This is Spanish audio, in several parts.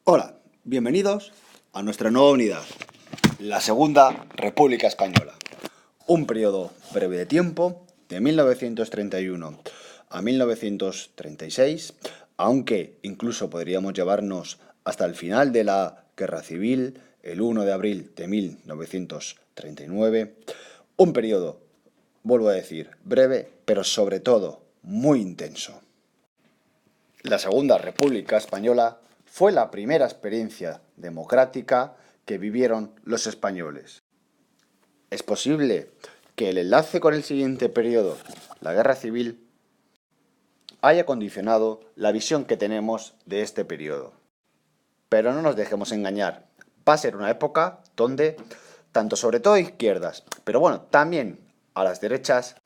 Hola, bienvenidos a nuestra nueva unidad, la Segunda República Española. Un periodo breve de tiempo, de 1931 a 1936, aunque incluso podríamos llevarnos hasta el final de la Guerra Civil, el 1 de abril de 1939. Un periodo, vuelvo a decir, breve, pero sobre todo muy intenso. La Segunda República Española fue la primera experiencia democrática que vivieron los españoles. Es posible que el enlace con el siguiente periodo, la Guerra Civil, haya condicionado la visión que tenemos de este periodo. Pero no nos dejemos engañar, va a ser una época donde, tanto sobre todo izquierdas, pero bueno, también a las derechas,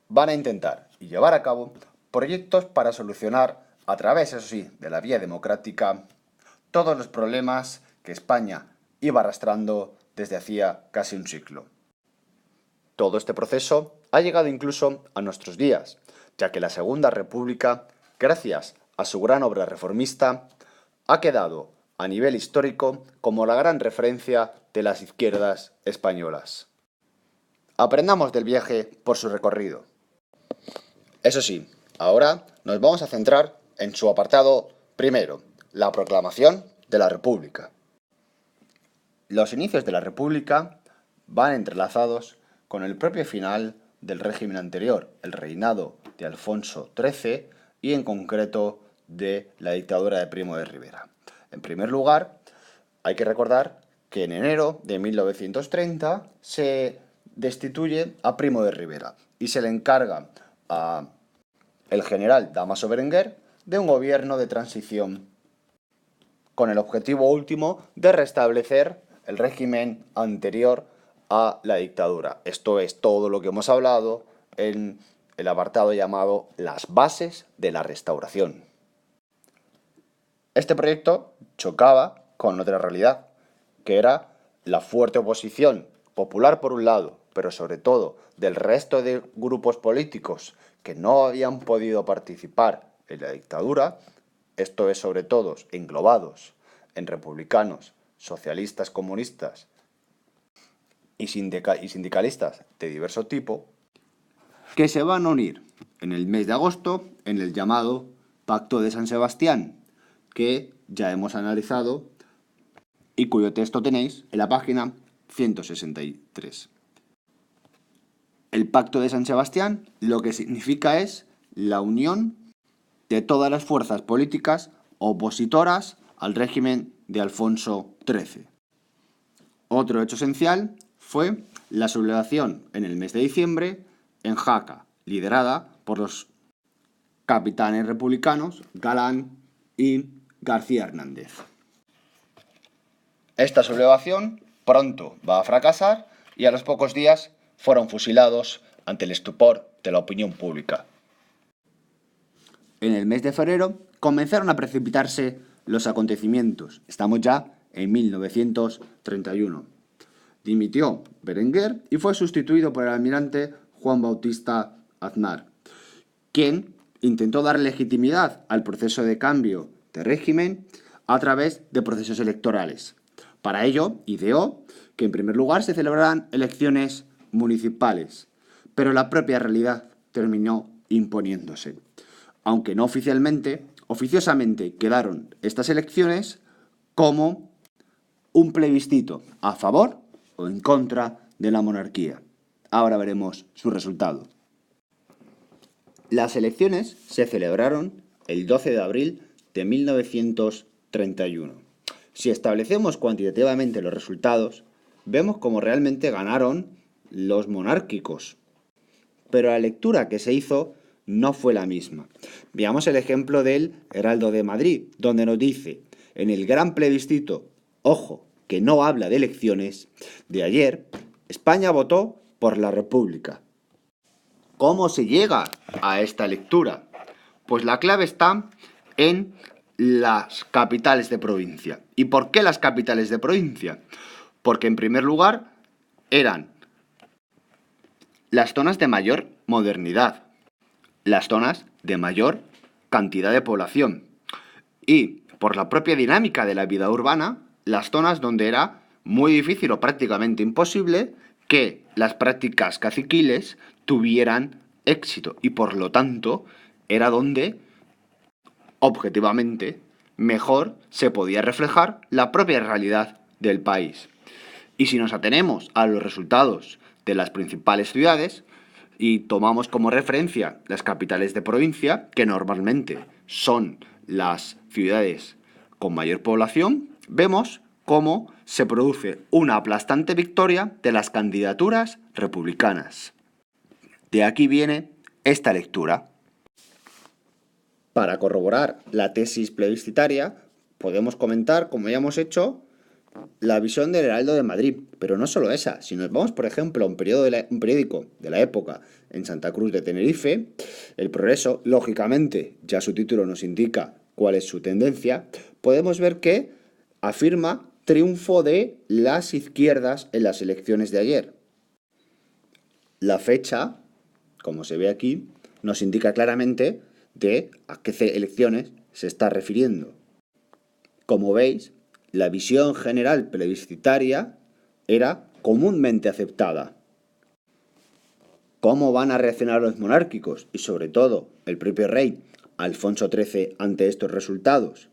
van a intentar y llevar a cabo proyectos para solucionar, a través, eso sí, de la vía democrática, todos los problemas que España iba arrastrando desde hacía casi un siglo. Todo este proceso ha llegado incluso a nuestros días, ya que la Segunda República, gracias a su gran obra reformista, ha quedado a nivel histórico como la gran referencia de las izquierdas españolas. Aprendamos del viaje por su recorrido. Eso sí, ahora nos vamos a centrar en su apartado primero, la proclamación de la República. Los inicios de la República van entrelazados con el propio final del régimen anterior, el reinado de Alfonso XIII y en concreto de la dictadura de Primo de Rivera. En primer lugar, hay que recordar que en enero de 1930 se destituye a Primo de Rivera y se le encarga a el general Dámaso Berenguer de un gobierno de transición con el objetivo último de restablecer el régimen anterior a la dictadura. Esto es todo lo que hemos hablado en el apartado llamado las bases de la restauración. Este proyecto chocaba con otra realidad, que era la fuerte oposición popular por un lado, pero sobre todo del resto de grupos políticos que no habían podido participar en la dictadura, esto es sobre todo englobados en republicanos, socialistas, comunistas y sindicalistas de diverso tipo, que se van a unir en el mes de agosto en el llamado Pacto de San Sebastián, que ya hemos analizado y cuyo texto tenéis en la página 163. El Pacto de San Sebastián lo que significa es la unión de todas las fuerzas políticas opositoras al régimen de Alfonso XIII. Otro hecho esencial fue la sublevación en el mes de diciembre en Jaca, liderada por los capitanes republicanos Galán y García Hernández. Esta sublevación pronto va a fracasar y a los pocos días fueron fusilados ante el estupor de la opinión pública. En el mes de febrero comenzaron a precipitarse los acontecimientos. Estamos ya en 1931. Dimitió Berenguer y fue sustituido por el almirante Juan Bautista Aznar, quien intentó dar legitimidad al proceso de cambio de régimen a través de procesos electorales. Para ello, ideó que en primer lugar se celebraran elecciones municipales, pero la propia realidad terminó imponiéndose. Aunque no oficialmente, oficiosamente quedaron estas elecciones como un plebiscito a favor o en contra de la monarquía. Ahora veremos su resultado. Las elecciones se celebraron el 12 de abril de 1931. Si establecemos cuantitativamente los resultados, vemos cómo realmente ganaron los monárquicos. Pero la lectura que se hizo no fue la misma. Veamos el ejemplo del Heraldo de Madrid, donde nos dice, en el gran plebiscito, ojo, que no habla de elecciones, de ayer, España votó por la República. ¿Cómo se llega a esta lectura? Pues la clave está en las capitales de provincia. ¿Y por qué las capitales de provincia? Porque en primer lugar eran las zonas de mayor modernidad, las zonas de mayor cantidad de población y por la propia dinámica de la vida urbana, las zonas donde era muy difícil o prácticamente imposible que las prácticas caciquiles tuvieran éxito y por lo tanto era donde objetivamente mejor se podía reflejar la propia realidad del país. Y si nos atenemos a los resultados de las principales ciudades y tomamos como referencia las capitales de provincia, que normalmente son las ciudades con mayor población, vemos cómo se produce una aplastante victoria de las candidaturas republicanas. De aquí viene esta lectura. Para corroborar la tesis plebiscitaria, podemos comentar, como ya hemos hecho, la visión del Heraldo de Madrid, pero no solo esa. Si nos vamos, por ejemplo, a un periódico de la época en Santa Cruz de Tenerife, El Progreso, lógicamente, ya su título nos indica cuál es su tendencia, podemos ver que afirma triunfo de las izquierdas en las elecciones de ayer. La fecha, como se ve aquí, nos indica claramente de a qué elecciones se está refiriendo. Como veis, la visión general plebiscitaria era comúnmente aceptada. ¿Cómo van a reaccionar los monárquicos y sobre todo el propio rey Alfonso XIII ante estos resultados?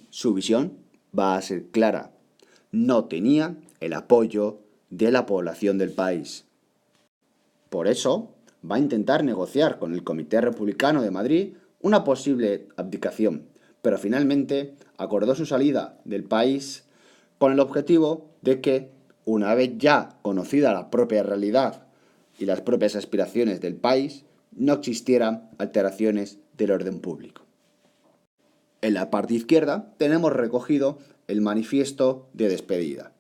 Su visión va a ser clara. No tenía el apoyo de la población del país. Por eso, va a intentar negociar con el Comité Republicano de Madrid una posible abdicación, pero finalmente acordó su salida del país con el objetivo de que, una vez ya conocida la propia realidad y las propias aspiraciones del país, no existieran alteraciones del orden público. En la parte izquierda tenemos recogido el manifiesto de despedida.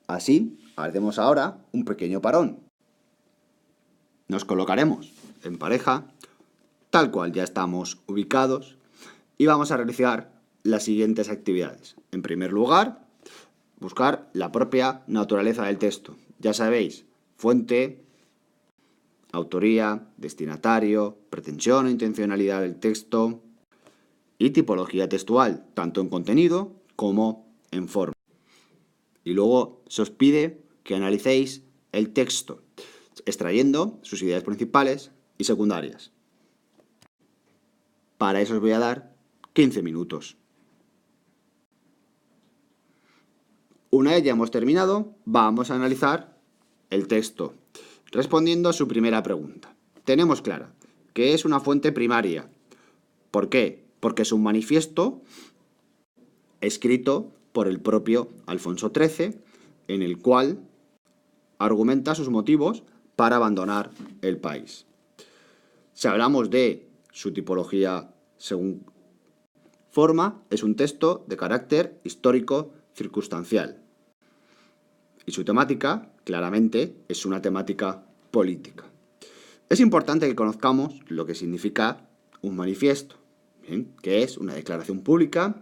Así, haremos ahora un pequeño parón. Nos colocaremos en pareja, tal cual ya estamos ubicados, y vamos a realizar las siguientes actividades. En primer lugar, buscar la propia naturaleza del texto. Ya sabéis, fuente, autoría, destinatario, pretensión o intencionalidad del texto y tipología textual, tanto en contenido como en forma. Y luego se os pide que analicéis el texto, extrayendo sus ideas principales y secundarias. Para eso os voy a dar 15 minutos. Una vez ya hemos terminado, vamos a analizar el texto, respondiendo a su primera pregunta. Tenemos clara que es una fuente primaria. ¿Por qué? Porque es un manifiesto escrito por el propio Alfonso XIII, en el cual argumenta sus motivos para abandonar el país. Si hablamos de su tipología según forma, es un texto de carácter histórico circunstancial. Y su temática, claramente, es una temática política. Es importante que conozcamos lo que significa un manifiesto, ¿bien? Que es una declaración pública,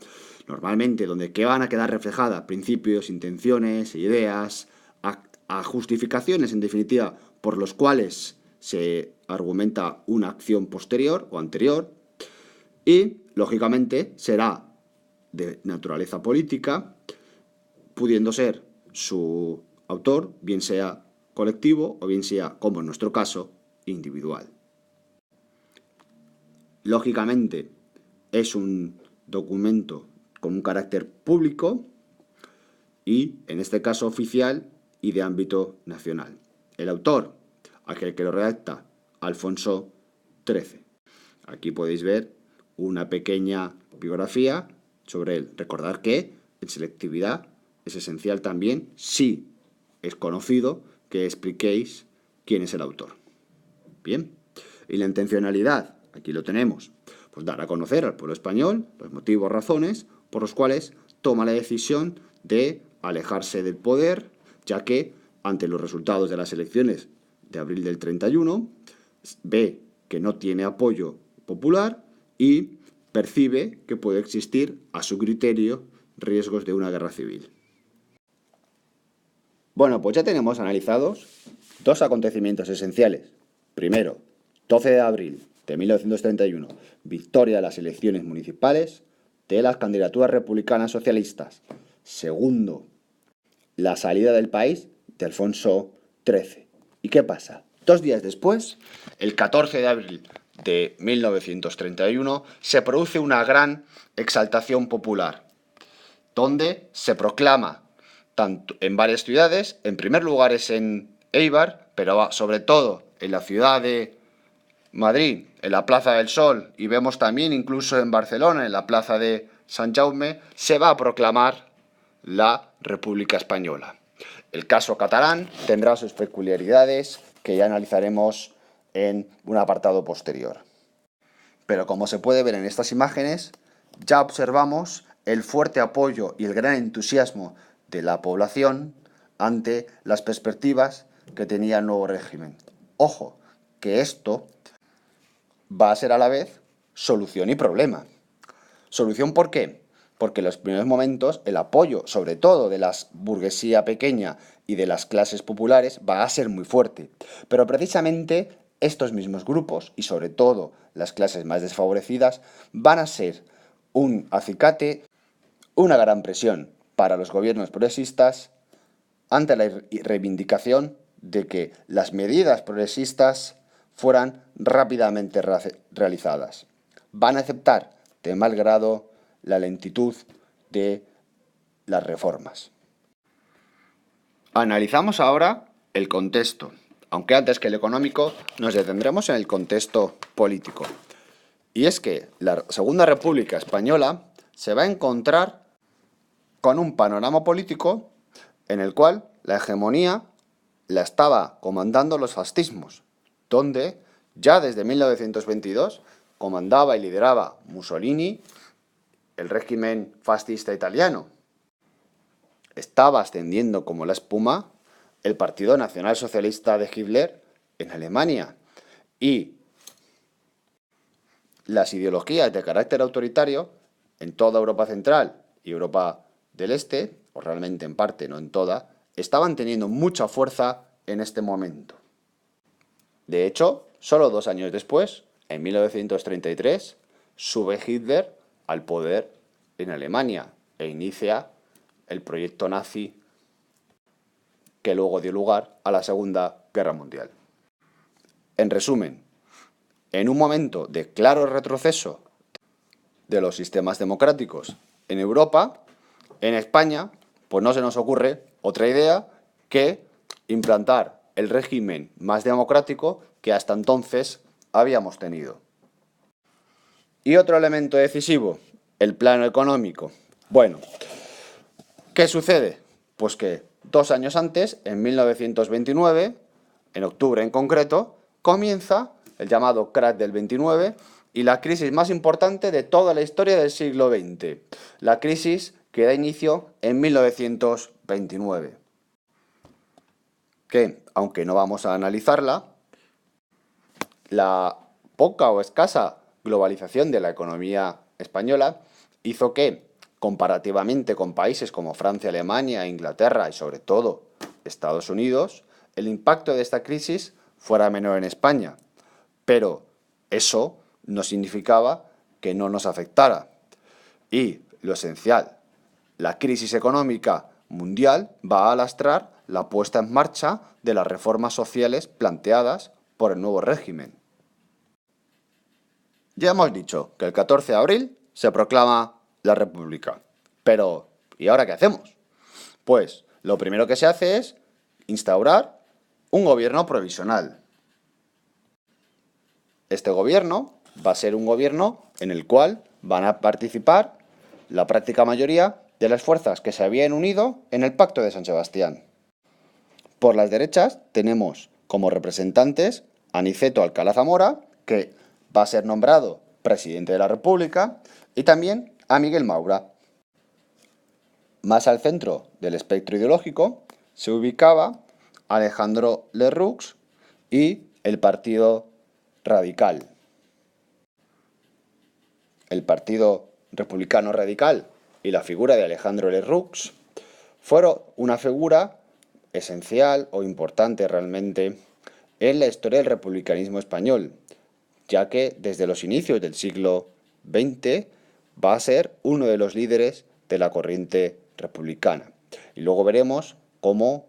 normalmente donde van a quedar reflejadas principios, intenciones, ideas, a justificaciones, en definitiva, por los cuales se argumenta una acción posterior o anterior, y, lógicamente, será de naturaleza política, pudiendo ser su autor, bien sea colectivo o bien sea, como en nuestro caso, individual. Lógicamente, es un documento con un carácter público y, en este caso, oficial y de ámbito nacional. El autor, aquel que lo redacta, Alfonso XIII. Aquí podéis ver una pequeña biografía sobre él. Recordad que en selectividad es esencial también, si es conocido, que expliquéis quién es el autor. Bien, y la intencionalidad, aquí lo tenemos, pues dar a conocer al pueblo español los motivos, razones por los cuales toma la decisión de alejarse del poder, ya que ante los resultados de las elecciones de abril del 31 ve que no tiene apoyo popular y percibe que puede existir, a su criterio, riesgos de una guerra civil. Bueno, pues ya tenemos analizados dos acontecimientos esenciales. Primero, 12 de abril de 1931, victoria de las elecciones municipales de las candidaturas republicanas socialistas. Segundo, la salida del país de Alfonso XIII. ¿Y qué pasa? 2 días después, el 14 de abril de 1931, se produce una gran exaltación popular, donde se proclama, tanto en varias ciudades, en primer lugar es en Eibar, pero sobre todo en la ciudad de Madrid, en la Plaza del Sol, y vemos también incluso en Barcelona, en la Plaza de Sant Jaume, se va a proclamar la República Española. El caso catalán tendrá sus peculiaridades que ya analizaremos en un apartado posterior. Pero como se puede ver en estas imágenes, ya observamos el fuerte apoyo y el gran entusiasmo de la población ante las perspectivas que tenía el nuevo régimen. Ojo, que esto va a ser a la vez solución y problema. ¿Solución por qué? Porque en los primeros momentos el apoyo, sobre todo de la burguesía pequeña y de las clases populares, va a ser muy fuerte. Pero precisamente estos mismos grupos, y sobre todo las clases más desfavorecidas, van a ser un acicate, una gran presión para los gobiernos progresistas ante la reivindicación de que las medidas progresistas fueran rápidamente realizadas. Van a aceptar de mal grado la lentitud de las reformas. Analizamos ahora el contexto, aunque antes que el económico nos detendremos en el contexto político. Y es que la Segunda República Española se va a encontrar con un panorama político en el cual la hegemonía la estaba comandando los fascismos, donde ya desde 1922 comandaba y lideraba Mussolini el régimen fascista italiano. Estaba ascendiendo como la espuma el Partido Nacional Socialista de Hitler en Alemania y las ideologías de carácter autoritario en toda Europa Central y Europa del Este, o realmente en parte, no en toda, estaban teniendo mucha fuerza en este momento. De hecho, solo 2 años después, en 1933, sube Hitler al poder en Alemania e inicia el proyecto nazi que luego dio lugar a la Segunda Guerra Mundial. En resumen, en un momento de claro retroceso de los sistemas democráticos en Europa, en España, pues no se nos ocurre otra idea que implantar el régimen más democrático que hasta entonces habíamos tenido. Y otro elemento decisivo, el plano económico. Bueno, ¿qué sucede? Pues que 2 años antes, en 1929, en octubre en concreto, comienza el llamado crack del 29 y la crisis más importante de toda la historia del siglo XX. La crisis que da inicio en 1929. Que, aunque no vamos a analizarla, la poca o escasa globalización de la economía española hizo que, comparativamente con países como Francia, Alemania, Inglaterra y sobre todo Estados Unidos, el impacto de esta crisis fuera menor en España. Pero eso no significaba que no nos afectara. Y lo esencial, la crisis económica mundial va a lastrar la puesta en marcha de las reformas sociales planteadas por el nuevo régimen. Ya hemos dicho que el 14 de abril se proclama la República. Pero, ¿y ahora qué hacemos? Pues lo primero que se hace es instaurar un gobierno provisional. Este gobierno va a ser un gobierno en el cual van a participar la práctica mayoría de las fuerzas que se habían unido en el Pacto de San Sebastián. Por las derechas tenemos como representantes a Aniceto Alcalá Zamora, que va a ser nombrado presidente de la República, y también a Miguel Maura. Más al centro del espectro ideológico se ubicaba Alejandro Lerroux y el Partido Radical. El Partido Republicano Radical y la figura de Alejandro Lerroux fueron una figura esencial o importante realmente en la historia del republicanismo español, ya que desde los inicios del siglo XX va a ser uno de los líderes de la corriente republicana. Y luego veremos cómo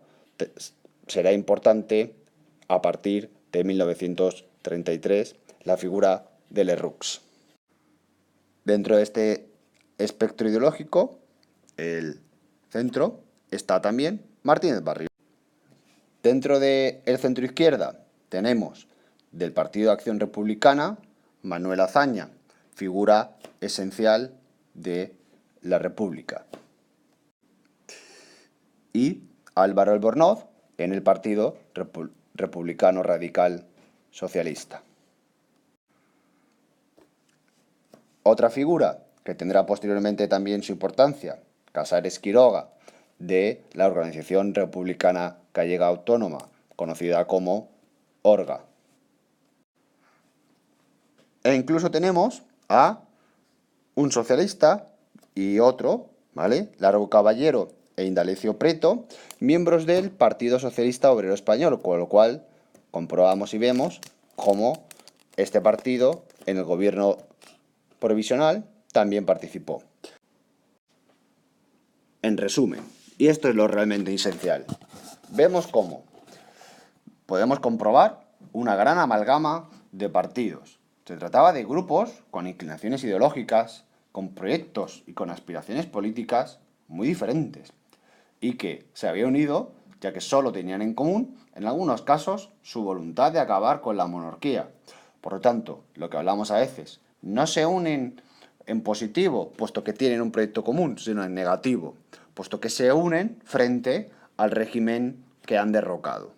será importante a partir de 1933 la figura de Lerroux. Dentro de este espectro ideológico, el centro, está también Martínez Barrio. Dentro del centro izquierda tenemos del Partido de Acción Republicana Manuel Azaña, figura esencial de la República. Y Álvaro Albornoz en el Partido Republicano Radical Socialista. Otra figura que tendrá posteriormente también su importancia, Casares Quiroga, de la Organización Republicana Gallega Autónoma, conocida como ORGA. E incluso tenemos a un socialista y otro, ¿vale? Largo Caballero e Indalecio Preto, miembros del Partido Socialista Obrero Español, con lo cual comprobamos y vemos cómo este partido en el gobierno provisional también participó. En resumen, y esto es lo realmente esencial, vemos cómo podemos comprobar una gran amalgama de partidos. Se trataba de grupos con inclinaciones ideológicas, con proyectos y con aspiraciones políticas muy diferentes, y que se habían unido ya que solo tenían en común, en algunos casos, su voluntad de acabar con la monarquía. Por lo tanto, lo que hablamos a veces, no se unen en positivo, puesto que tienen un proyecto común, sino en negativo, puesto que se unen frente al régimen que han derrocado.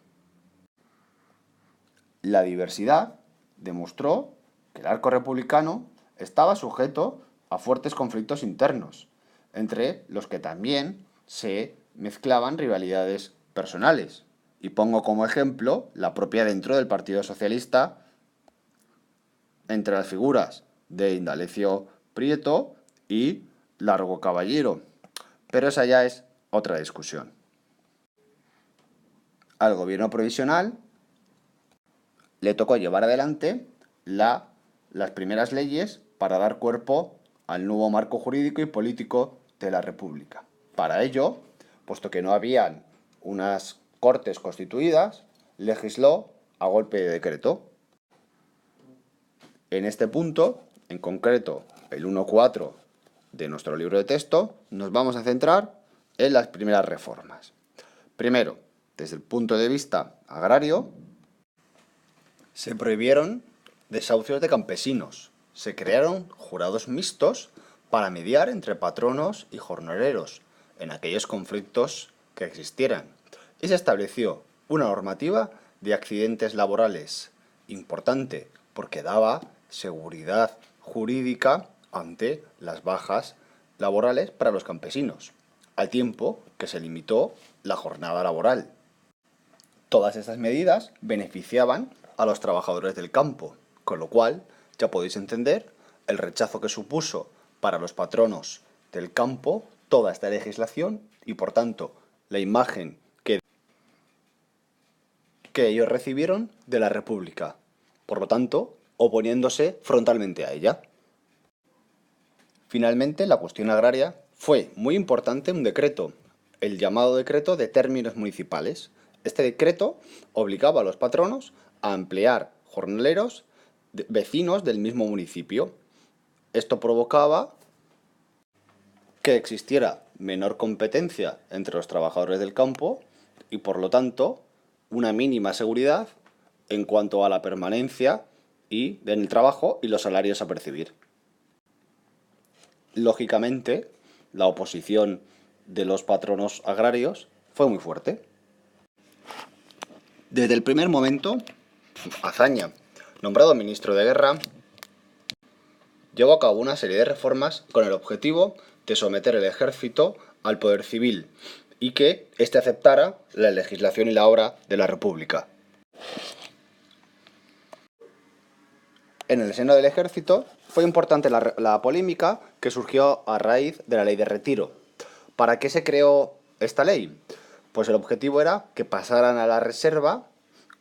La diversidad demostró que el arco republicano estaba sujeto a fuertes conflictos internos, entre los que también se mezclaban rivalidades personales. Y pongo como ejemplo la propia dentro del Partido Socialista entre las figuras de Indalecio Prieto y Largo Caballero. Pero esa ya es otra discusión. Al gobierno provisional le tocó llevar adelante las primeras leyes para dar cuerpo al nuevo marco jurídico y político de la República. Para ello, puesto que no habían unas cortes constituidas, legisló a golpe de decreto. En este punto, en concreto el 1.4 de nuestro libro de texto, nos vamos a centrar en las primeras reformas. Primero, desde el punto de vista agrario, se prohibieron desahucios de campesinos. Se crearon jurados mixtos para mediar entre patronos y jornaleros en aquellos conflictos que existieran. Y se estableció una normativa de accidentes laborales importante porque daba seguridad jurídica ante las bajas laborales para los campesinos, al tiempo que se limitó la jornada laboral. Todas estas medidas beneficiaban a los trabajadores del campo, con lo cual ya podéis entender el rechazo que supuso para los patronos del campo toda esta legislación y por tanto la imagen que ellos recibieron de la República, por lo tanto oponiéndose frontalmente a ella. Finalmente, la cuestión agraria fue muy importante un decreto, el llamado decreto de términos municipales. Este decreto obligaba a los patronos a emplear jornaleros vecinos del mismo municipio. Esto provocaba que existiera menor competencia entre los trabajadores del campo y, por lo tanto, una mínima seguridad en cuanto a la permanencia en el trabajo y los salarios a percibir. Lógicamente, la oposición de los patronos agrarios fue muy fuerte. Desde el primer momento, Azaña, nombrado ministro de Guerra, llevó a cabo una serie de reformas con el objetivo de someter el ejército al poder civil y que éste aceptara la legislación y la obra de la República. En el seno del ejército fue importante la polémica que surgió a raíz de la ley de retiro. ¿Para qué se creó esta ley? Pues el objetivo era que pasaran a la reserva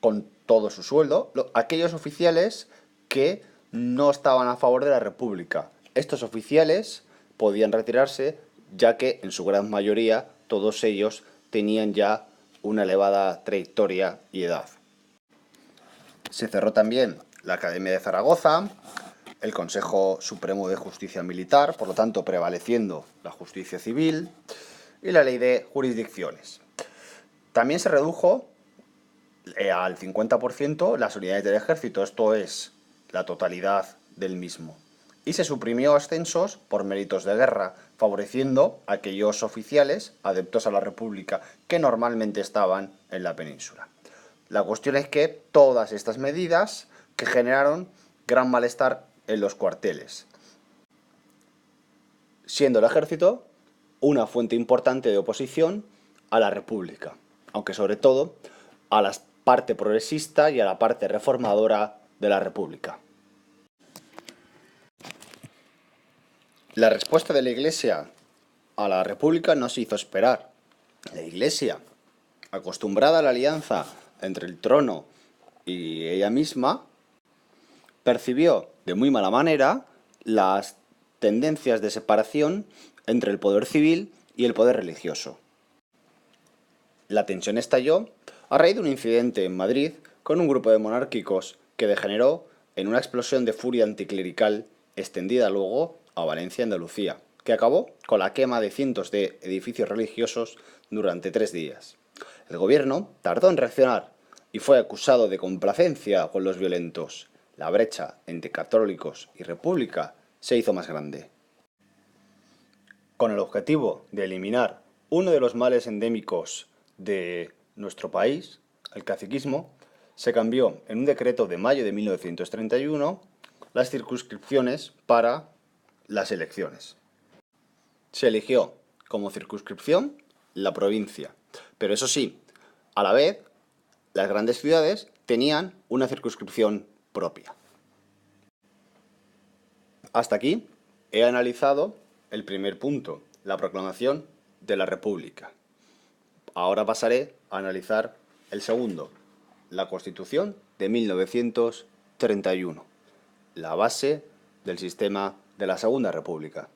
con todo su sueldo aquellos oficiales que no estaban a favor de la República. Estos oficiales podían retirarse, ya que en su gran mayoría todos ellos tenían ya una elevada trayectoria y edad. Se cerró también la Academia de Zaragoza, el Consejo Supremo de Justicia Militar, por lo tanto prevaleciendo la justicia civil, y la Ley de Jurisdicciones. También se redujo al 50% las unidades del ejército, esto es, la totalidad del mismo. Y se suprimió ascensos por méritos de guerra, favoreciendo a aquellos oficiales adeptos a la República que normalmente estaban en la península. La cuestión es que todas estas medidas que generaron gran malestar en los cuarteles, siendo el ejército una fuente importante de oposición a la República, aunque sobre todo a la parte progresista y a la parte reformadora de la República. La respuesta de la Iglesia a la República no se hizo esperar. La Iglesia, acostumbrada a la alianza entre el trono y ella misma, percibió de muy mala manera las tendencias de separación entre el poder civil y el poder religioso. La tensión estalló a raíz de un incidente en Madrid con un grupo de monárquicos que degeneró en una explosión de furia anticlerical extendida luego a Valencia y Andalucía, que acabó con la quema de cientos de edificios religiosos durante 3 días. El gobierno tardó en reaccionar y fue acusado de complacencia con los violentos. La brecha entre católicos y república se hizo más grande. Con el objetivo de eliminar uno de los males endémicos de nuestro país, el caciquismo, se cambió en un decreto de mayo de 1931 las circunscripciones para las elecciones. Se eligió como circunscripción la provincia, pero eso sí, a la vez, las grandes ciudades tenían una circunscripción propia. Hasta aquí he analizado el primer punto, la proclamación de la República. Ahora pasaré a analizar el segundo, la Constitución de 1931, la base del sistema de la Segunda República.